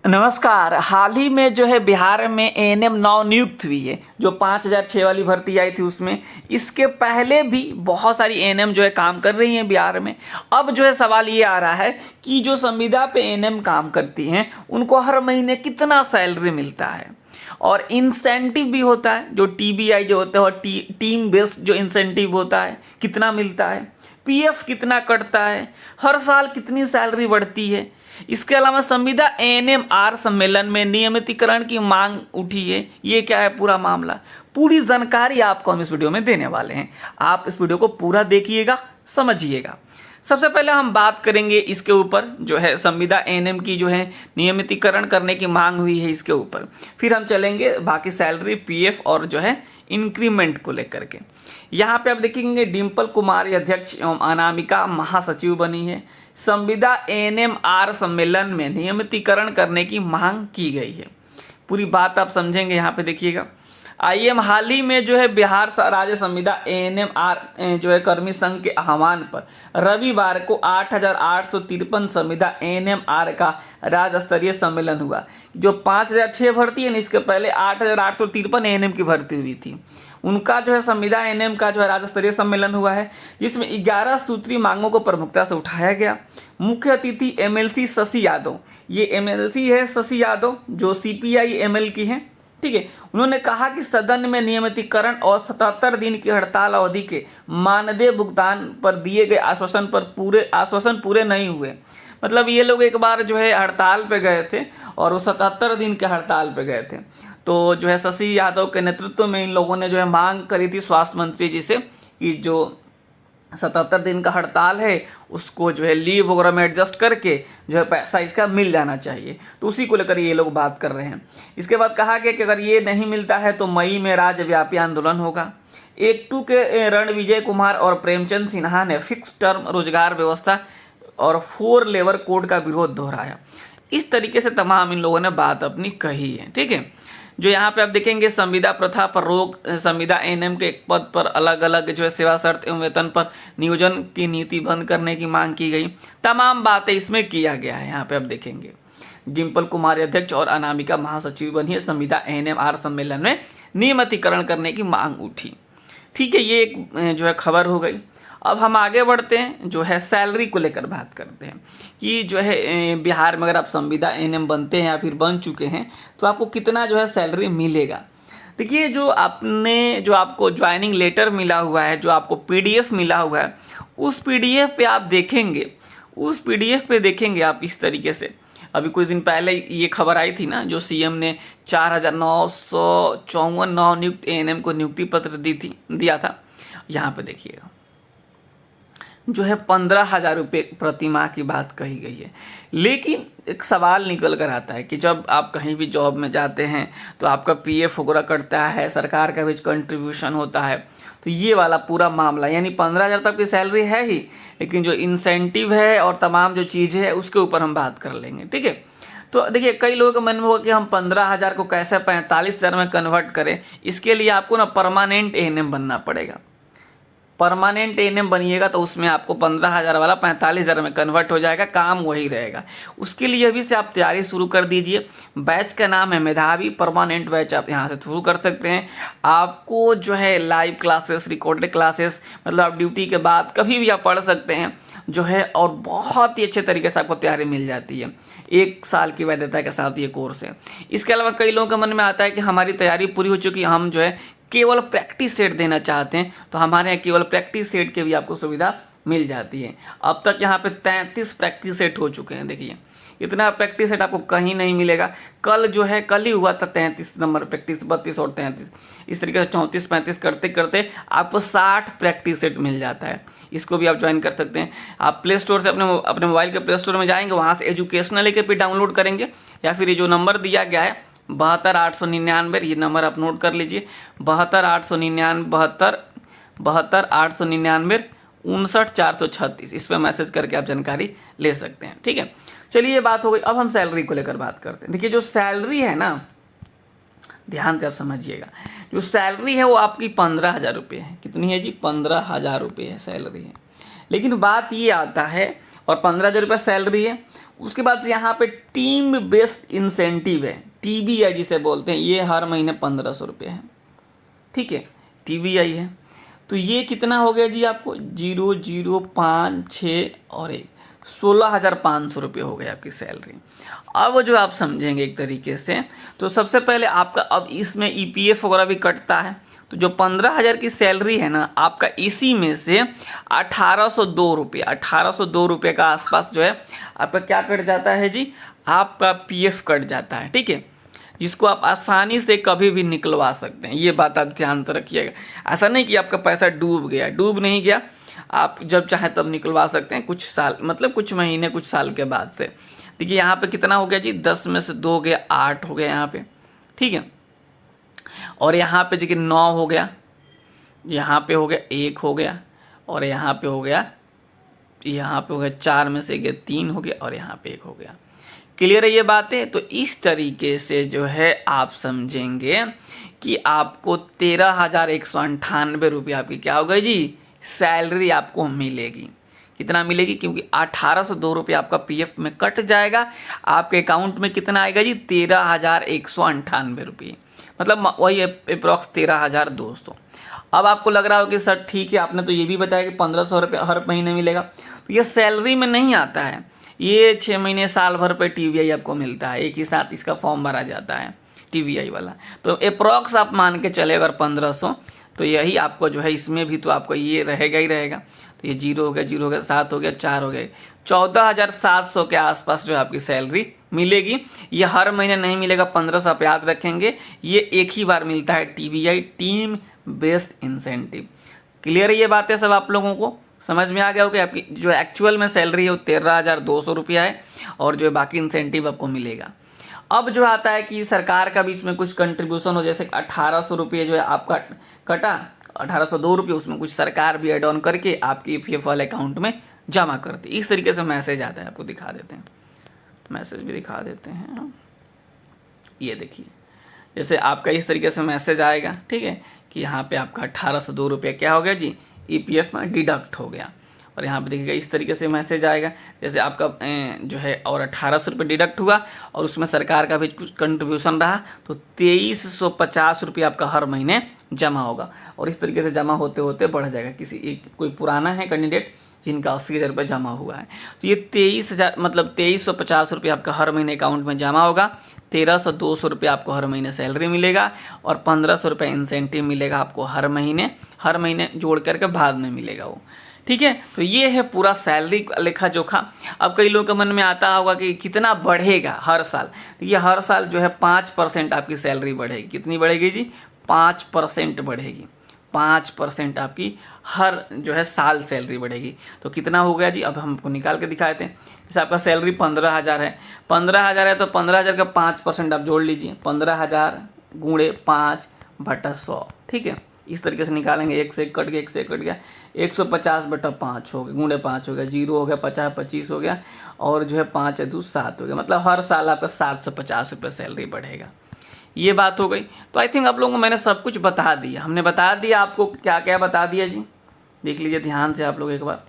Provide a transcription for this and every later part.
नमस्कार। हाल ही में जो है बिहार में एएनएम नव नियुक्त हुई है। जो 5006 वाली भर्ती आई थी उसमें, इसके पहले भी बहुत सारी एएनएम जो है काम कर रही हैं बिहार में। अब जो है सवाल ये आ रहा है कि जो संविदा पे एएनएम काम करती हैं उनको हर महीने कितना सैलरी मिलता है और इंसेंटिव भी होता है, जो टीबीआई जो होता है और टीम बेस्ड जो इंसेंटिव होता है कितना मिलता है, पीएफ कितना कटता है, हर साल कितनी सैलरी बढ़ती है। इसके अलावा संविदा एएनएमआर सम्मेलन में नियमितीकरण की मांग उठी है। ये क्या है पूरा मामला, पूरी जानकारी आपको हम इस वीडियो में देने वाले हैं। आप इस वीडियो को पूरा देखिएगा, समझिएगा। सबसे पहले हम बात करेंगे इसके ऊपर, जो है संविदा एएनएम की जो है नियमितीकरण करने की मांग हुई है इसके ऊपर। फिर हम चलेंगे बाकी सैलरी, पीएफ और जो है इंक्रीमेंट को लेकर के। यहाँ पे आप देखेंगे डिम्पल कुमारी अध्यक्ष एवं अनामिका महासचिव बनी है। संविदा एएनएमआर सम्मेलन में नियमितीकरण करने की मांग की गई है। पूरी बात आप समझेंगे, यहाँ पे देखिएगा। आईएम हाल ही में जो है बिहार राज्य संविदा एएनएमआर जो है कर्मी संघ के आह्वान पर रविवार को 8,853 संविदा एएनएमआर का राज्य स्तरीय सम्मेलन हुआ। जो 5006 भर्ती है ना, इसके पहले 8,853 एएनएम की भर्ती हुई थी। उनका जो है संविदा एएनएम का जो है राज्य स्तरीय सम्मेलन हुआ है, जिसमें 11 सूत्री मांगों को प्रमुखता से उठाया गया। मुख्य अतिथि एमएलसी शशि यादव, ये एमएलसी है शशि यादव जो सीपीआई एमएल की हैं, ठीक है। उन्होंने कहा कि सदन में नियमितीकरण और 77 दिन की हड़ताल अवधि के मानदेय भुगतान पर दिए गए आश्वासन पूरे नहीं हुए। मतलब ये लोग एक बार जो है हड़ताल पे गए थे और वो 77 दिन के हड़ताल पे गए थे। तो जो है शशि यादव के नेतृत्व में इन लोगों ने जो है मांग करी थी स्वास्थ्य मंत्री जी से कि जो 77 दिन का हड़ताल है उसको जो है लीव वगैरह में एडजस्ट करके जो है पैसा इसका मिल जाना चाहिए। तो उसी को लेकर ये लोग बात कर रहे हैं। इसके बाद कहा गया कि अगर ये नहीं मिलता है तो मई में राज्यव्यापी आंदोलन होगा। एक-2 के रणविजय कुमार और प्रेमचंद सिन्हा ने फिक्स टर्म रोजगार व्यवस्था और 4 लेबर कोड का विरोध दोहराया। इस तरीके से तमाम इन लोगों ने बात अपनी कही है, ठीक है। जो यहाँ पे आप देखेंगे संविदा प्रथा पर रोक, संविदा एएनएम के एक पद पर अलग अलग जो है सेवा शर्त एवं वेतन पर नियोजन की नीति बंद करने की मांग की गई। तमाम बातें इसमें किया गया है। यहाँ पे आप देखेंगे डिम्पल कुमारी अध्यक्ष और अनामिका महासचिव बनी है। संविदा एएनएमआर सम्मेलन में नियमितीकरण करने की मांग उठी, ठीक है। ये एक जो है खबर हो गई। अब हम आगे बढ़ते हैं, जो है सैलरी को लेकर बात करते हैं कि जो है बिहार में अगर आप संविदा एएनएम बनते हैं या फिर बन चुके हैं तो आपको कितना जो है सैलरी मिलेगा। देखिए, जो आपको ज्वाइनिंग लेटर मिला हुआ है, जो आपको पीडीएफ मिला हुआ है, उस पीडीएफ पे आप देखेंगे आप इस तरीके से। अभी कुछ दिन पहले ये खबर आई थी ना, जो सीएम ने 4,954 नवनियुक्त एएनएम को नियुक्ति पत्र दिया था। यहाँ पे देखिएगा जो है 15,000 रुपये प्रति माह की बात कही गई है। लेकिन एक सवाल निकल कर आता है कि जब आप कहीं भी जॉब में जाते हैं तो आपका पीएफ वगैरह कटता है, सरकार का भी कंट्रीब्यूशन होता है। तो ये वाला पूरा मामला, यानी 15,000 तक की सैलरी है ही, लेकिन जो इंसेंटिव है और तमाम जो चीज़ें हैं उसके ऊपर हम बात कर लेंगे, ठीक है। तो देखिए, कई लोगों के मन में होगा कि हम 15,000 को कैसे 45,000 में कन्वर्ट करें। इसके लिए आपको ना परमानेंट एएनएम बनना पड़ेगा। परमानेंट एएनएम बनिएगा तो उसमें आपको 15,000 वाला 45,000 में कन्वर्ट हो जाएगा, काम वही रहेगा। उसके लिए अभी से आप तैयारी शुरू कर दीजिए। बैच का नाम है मेधावी परमानेंट बैच, आप यहाँ से शुरू कर सकते हैं। आपको जो है लाइव क्लासेस, रिकॉर्डेड क्लासेस, मतलब आप ड्यूटी के बाद कभी भी आप पढ़ सकते हैं जो है, और बहुत ही अच्छे तरीके से आपको तैयारी मिल जाती है। 1 साल की वैधता के साथ ये कोर्स है। इसके अलावा कई लोगों के मन में आता है कि हमारी तैयारी पूरी हो चुकी है, हम जो है केवल प्रैक्टिस सेट देना चाहते हैं, तो हमारे यहाँ केवल प्रैक्टिस सेट के भी आपको सुविधा मिल जाती है। अब तक यहाँ पे 33 प्रैक्टिस सेट हो चुके हैं। देखिए, इतना प्रैक्टिस सेट आपको कहीं नहीं मिलेगा। कल ही हुआ था 33 नंबर प्रैक्टिस, 32 और 33, इस तरीके से 34 35 करते करते आपको 60 प्रैक्टिस सेट मिल जाता है। इसको भी आप ज्वाइन कर सकते हैं। आप प्ले स्टोर से अपने मोबाइल के प्ले स्टोर में जाएंगे, वहाँ से एजुकेशनल के भी डाउनलोड करेंगे, या फिर ये जो नंबर दिया गया है 72,899, ये नंबर आप नोट कर लीजिए। 72,899 59,436, इस पर मैसेज करके आप जानकारी ले सकते हैं, ठीक है। चलिए, ये बात हो गई। अब हम सैलरी को लेकर बात करते हैं। देखिए, जो सैलरी है ना, ध्यान से आप समझिएगा, जो सैलरी है वो आपकी 15,000 रुपये है। कितनी है जी? 15,000 रुपये है सैलरी है। लेकिन बात ये आता है और 15,000 रुपये सैलरी है। उसके बाद यहाँ पे टीम बेस्ड इंसेंटिव है, TBI जिसे बोलते हैं, ये हर महीने 1,500 रुपये है। ठीक है, TBI है। तो ये कितना हो गया जी आपको 0 0 5 6 और 1 16,500 रुपये हो गए आपकी सैलरी। अब जो आप समझेंगे एक तरीके से, तो सबसे पहले आपका अब इसमें EPF वगैरह भी कटता है। तो जो 15,000 की सैलरी है ना आपका, इसी में से 1,802 रुपये का आसपास जो है आपका क्या कट जाता है जी, आपका PF कट जाता है। ठीक है, जिसको आप आसानी से कभी भी निकलवा सकते हैं, ये बात आप ध्यान से रखिएगा। ऐसा नहीं कि आपका पैसा डूब गया, डूब नहीं गया, आप जब चाहे तब निकलवा सकते हैं, कुछ साल मतलब कुछ महीने कुछ साल के बाद से। देखिए यहाँ पे कितना हो गया जी, 10 में से 2 गया, 8 हो गया यहाँ पे। ठीक है, और यहाँ पे देखिए 9 हो गया, यहाँ पे हो गया 1 हो गया, और यहाँ पे हो गया 4 में से गया 3 हो गया, और यहाँ पे 1 हो गया। क्लियर है ये बातें? तो इस तरीके से जो है आप समझेंगे कि आपको 13,198 रुपये आपकी क्या हो गई जी, सैलरी आपको मिलेगी। कितना मिलेगी, क्योंकि 1,802 रुपये आपका PF में कट जाएगा, आपके अकाउंट में कितना आएगा जी 13,198 रुपये, मतलब वही अप्रॉक्स 13,200। अब आपको लग रहा हो कि सर ठीक है, आपने तो ये भी बताया कि 1,500 रुपये हर महीने मिलेगा, तो ये सैलरी में नहीं आता है, ये 6 महीने साल भर पे TBI आपको मिलता है, एक ही साथ इसका फॉर्म भरा जाता है TBI वाला। तो अप्रॉक्स आप मान के चले अगर 1,500, तो यही आपको जो है इसमें भी तो आपको ये रहेगा ही रहेगा। तो ये 0 हो गया, 0 हो गया, 7 हो गया, 4 हो गया, 14,700 के आसपास जो है आपकी सैलरी मिलेगी। ये हर महीने नहीं मिलेगा, 1,500 आप याद रखेंगे, ये एक ही बार मिलता है TBI, team based incentive. Clear है ये बातें सब आप लोगों को समझ में आ गया हो कि आपकी जो एक्चुअल में सैलरी है वो 13,200 रुपया है, और जो बाकी इंसेंटिव आपको मिलेगा। अब जो आता है कि सरकार का भी इसमें कुछ कंट्रीब्यूशन हो, जैसे 1,800 रुपये जो है आपका कटा, 1,802 रुपये, उसमें कुछ सरकार भी एड ऑन करके आपकी PF वाले अकाउंट में जमा करती है। इस तरीके से मैसेज आता है, आपको दिखा देते हैं, मैसेज भी दिखा देते हैं। ये देखिए, जैसे आपका इस तरीके से मैसेज आएगा, ठीक है, कि यहाँ पे आपका 1,802 रुपये क्या हो गया जी, EPF में डिडक्ट हो गया। और यहाँ पे देखिएगा इस तरीके से मैसेज आएगा, जैसे आपका जो है और 1,800 रुपये डिडक्ट हुआ, और उसमें सरकार का भी कुछ कंट्रीब्यूशन रहा, तो 2,350 रुपये आपका हर महीने जमा होगा। और इस तरीके से जमा होते होते बढ़ जाएगा। किसी एक कोई पुराना है कैंडिडेट जिनका 80,000 रुपये जमा हुआ है, तो ये 23,000 मतलब 2,350 रुपये आपका हर महीने अकाउंट में जमा होगा। 1,300-200 रुपये आपको हर महीने सैलरी मिलेगा, और 1,500 रुपये इंसेंटिव मिलेगा आपको हर महीने जोड़ करके बाद में मिलेगा वो। ठीक है, तो ये है पूरा सैलरी लेखा जोखा। अब कई लोगों के मन में आता होगा कि कितना बढ़ेगा हर साल। ये हर साल जो है 5% आपकी सैलरी बढ़ेगी। कितनी बढ़ेगी जी, 5% बढ़ेगी। 5% आपकी हर जो है साल सैलरी बढ़ेगी। तो कितना हो गया जी, अब हमको निकाल के दिखा देते हैं। जैसे आपका सैलरी 15,000 है, 15,000 है, तो 15,000 का 5% आप जोड़ लीजिए, 15,000 गुणे 5/100। ठीक है, इस तरीके से निकालेंगे, 1 से 1 कट गया, 1 से 1 कट गया, 150/5 हो गया, गुणे 5 हो गया, 0 हो गया, 50/25 हो गया, और जो है 5 है 2 7 हो गया। मतलब हर साल आपका 750 रुपये सैलरी बढ़ेगा। ये बात हो गई। तो आई थिंक आप लोगों को मैंने सब कुछ बता दिया, हमने बता दिया आपको क्या क्या बता दिया जी। देख लीजिए ध्यान से आप लोग एक बार।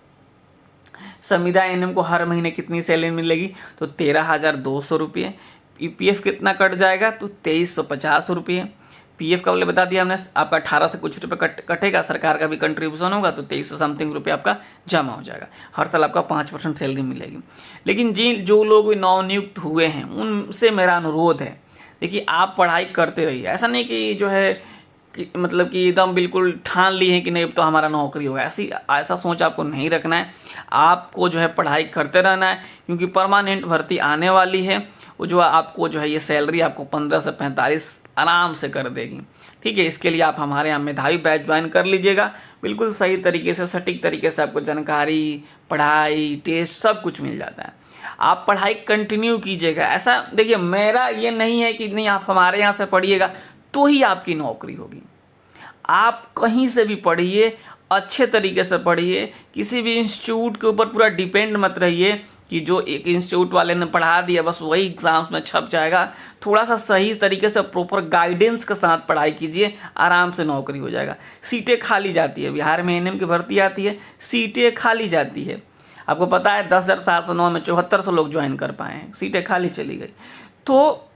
संविदा एनएम को हर महीने कितनी सैलरी मिलेगी, तो 13,200 रुपये। EPF कितना कट जाएगा, तो 2,350 रुपये। PF का बोले बता दिया हमने, आपका 18 से कुछ रुपये कटेगा, सरकार का भी कंट्रीब्यूशन होगा, तो 2,300 समथिंग रुपये आपका जमा हो जाएगा। हर साल आपका 5% सैलरी मिलेगी। लेकिन जो लोग नवनियुक्त हुए हैं उनसे मेरा अनुरोध है, देखिए आप पढ़ाई करते रहिए। ऐसा नहीं कि जो है कि मतलब कि एकदम बिल्कुल ठान ली है कि नहीं अब तो हमारा नौकरी होगा, ऐसा सोच आपको नहीं रखना है। आपको जो है पढ़ाई करते रहना है, क्योंकि परमानेंट भर्ती आने वाली है। वो जो आपको जो है ये सैलरी आपको 15 से 45 आराम से कर देगी। ठीक है, इसके लिए आप हमारे यहाँ मेधावी बैच ज्वाइन कर लीजिएगा। बिल्कुल सही तरीके से, सटीक तरीके से आपको जानकारी, पढ़ाई, टेस्ट सब कुछ मिल जाता है। आप पढ़ाई कंटिन्यू कीजिएगा। ऐसा देखिए, मेरा ये नहीं है कि नहीं आप हमारे यहाँ से पढ़िएगा तो ही आपकी नौकरी होगी। आप कहीं से भी पढ़िए, अच्छे तरीके से पढ़िए, किसी भी इंस्टीट्यूट के ऊपर पूरा डिपेंड मत रहिए कि जो एक इंस्टीट्यूट वाले ने पढ़ा दिया बस वही एग्जाम्स में छप जाएगा। थोड़ा सा सही तरीके से प्रॉपर गाइडेंस के साथ पढ़ाई कीजिए, आराम से नौकरी हो जाएगा। सीटें खाली जाती है, बिहार में एनएम की भर्ती आती है, सीटें खाली जाती है। आपको पता है 10,709 में 7400 लोग ज्वाइन कर पाए हैं, सीटें खाली चली गई। तो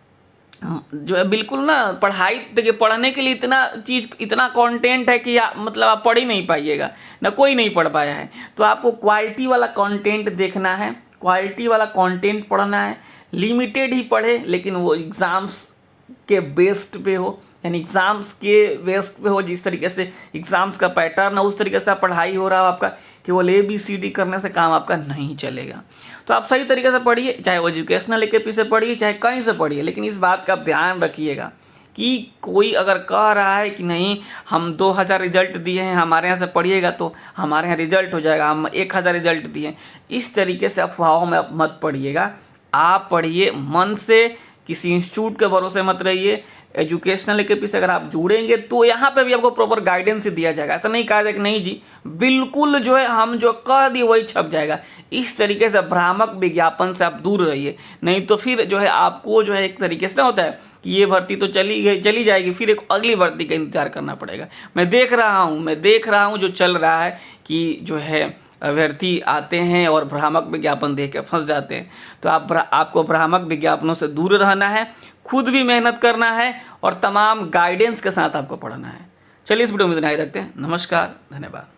जो है बिल्कुल ना, पढ़ाई देखिए, पढ़ने के लिए इतना कंटेंट है कि मतलब आप पढ़ ही नहीं पाइएगा, ना कोई नहीं पढ़ पाया है। तो आपको क्वालिटी वाला कंटेंट देखना है, क्वालिटी वाला कंटेंट पढ़ना है, लिमिटेड ही पढ़े लेकिन वो एग्ज़ाम्स के बेस्ड पे हो, यानी एग्ज़ाम्स के बेस्ड पे हो। जिस तरीके से एग्ज़ाम्स का पैटर्न है उस तरीके से आप पढ़ाई हो रहा हो आपका, केवल ABCD करने से काम आपका नहीं चलेगा। तो आप सही तरीके से पढ़िए, चाहे वो एजुकेशनल AKP से पढ़िए, चाहे कहीं से पढ़िए, लेकिन इस बात का ध्यान रखिएगा कि कोई अगर कह रहा है कि नहीं हम 2000 रिजल्ट दिए हैं, हमारे यहाँ से पढ़िएगा तो हमारे यहाँ रिजल्ट हो जाएगा, हम 1000 रिजल्ट दिए, इस तरीके से अफवाहों में आप मत पढ़िएगा। आप पढ़िए मन से, किसी इंस्टीट्यूट के भरोसे मत रहिए। एजुकेशनल AKP से अगर आप जुड़ेंगे तो यहाँ पे भी आपको प्रॉपर गाइडेंस ही दिया जाएगा। ऐसा नहीं कहा जाएगा कि नहीं जी बिल्कुल जो है हम जो कह दिए वही छप जाएगा। इस तरीके से भ्रामक विज्ञापन से आप दूर रहिए, नहीं तो फिर जो है आपको जो है एक तरीके से ना होता है कि ये भर्ती तो चली जाएगी, फिर एक अगली भर्ती का इंतजार करना पड़ेगा। मैं देख रहा हूँ जो चल रहा है कि जो है अभ्यर्थी आते हैं और भ्रामक विज्ञापन देख के फंस जाते हैं। तो आपको भ्रामक विज्ञापनों से दूर रहना है, खुद भी मेहनत करना है और तमाम गाइडेंस के साथ आपको पढ़ना है। चलिए इस वीडियो में इतना ही रखते हैं। नमस्कार, धन्यवाद।